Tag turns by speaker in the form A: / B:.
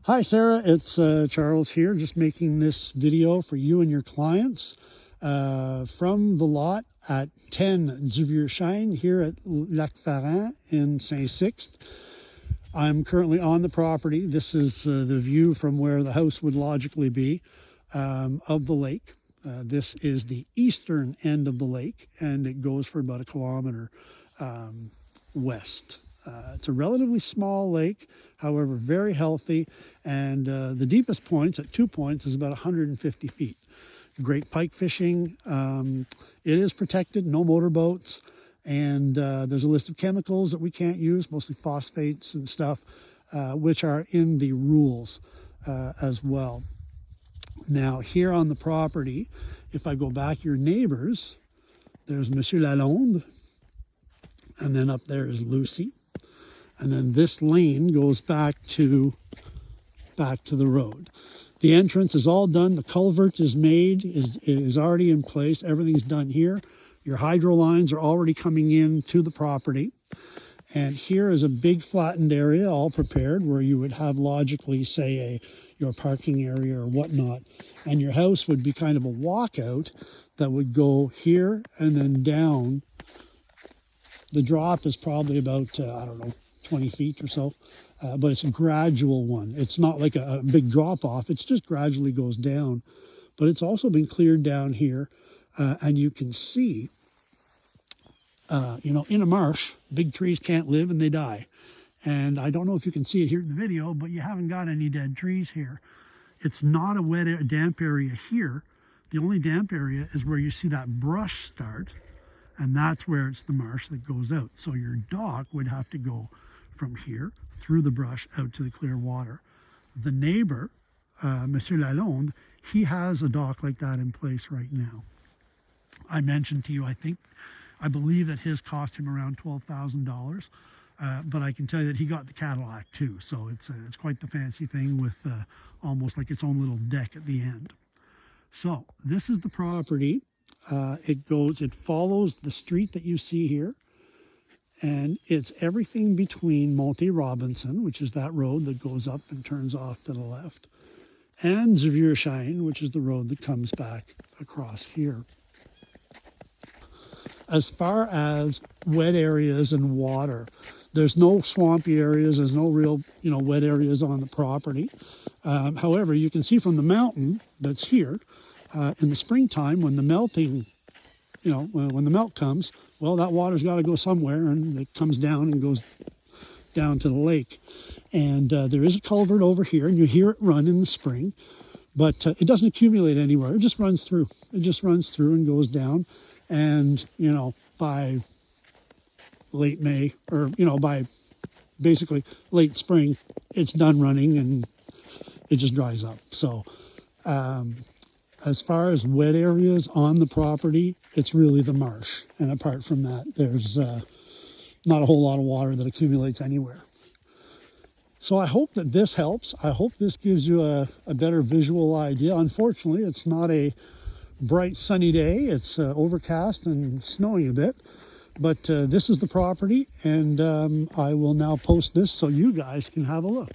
A: Hi Sarah, it's Charles here, just making this video for you and your clients from the lot at 10 du Vieux Chêne here at Lac Farrand in Sixte. I'm currently on the property. This is the view from where the house would logically be of the lake. This is the eastern end of the lake, and it goes for about 1 kilometer west. It's a relatively small lake, however very healthy, and the deepest points at 2 points is about 150 feet. Great pike fishing. It is protected, no motorboats, and there's a list of chemicals that we can't use, mostly phosphates and stuff, which are in the rules as well. Now here on the property, if I go back, your neighbors, there's Monsieur Lalonde, and then up there is Lucy. And then this lane goes back to the road. The entrance is all done. The culvert is made, is already in place. Everything's done here. Your hydro lines are already coming in to the property. And here is a big flattened area all prepared where you would have logically, say, your parking area or whatnot. And your house would be kind of a walkout that would go here and then down. The drop is probably about, I don't know, 20 feet or so, but it's a gradual one. It's not like a big drop off. It's just gradually goes down, but it's also been cleared down here, and you can see, in a marsh, big trees can't live and they die. And I don't know if you can see it here in the video, but you haven't got any dead trees here. It's not a wet, damp area here. The only damp area is where you see that brush start, and that's where it's the marsh that goes out. So your dock would have to go from here through the brush out to the clear water. The neighbor, Monsieur Lalonde, he has a dock like that in place right now. I mentioned to you, I believe that his cost him around $12,000, but I can tell you that he got the Cadillac too. So it's quite the fancy thing with almost like its own little deck at the end. So this is the property. It follows the street that you see here, and it's everything between Monte Robinson, which is that road that goes up and turns off to the left, and Vieux Chêne, which is the road that comes back across here. As far as wet areas and water, there's no swampy areas, there's no real, wet areas on the property. However, you can see from the mountain that's here, in the springtime when the melting, when the melt comes, well, that water's got to go somewhere, and it comes down and goes down to the lake. And there is a culvert over here, and you hear it run in the spring, but it doesn't accumulate anywhere. It just runs through. It just runs through and goes down. And, by late May, or, by basically late spring, it's done running and it just dries up. So, as far as wet areas on the property, it's really the marsh. And apart from that, there's not a whole lot of water that accumulates anywhere. So I hope that this helps. I hope this gives you a better visual idea. Unfortunately, it's not a bright sunny day. It's overcast and snowing a bit. But this is the property, and I will now post this so you guys can have a look.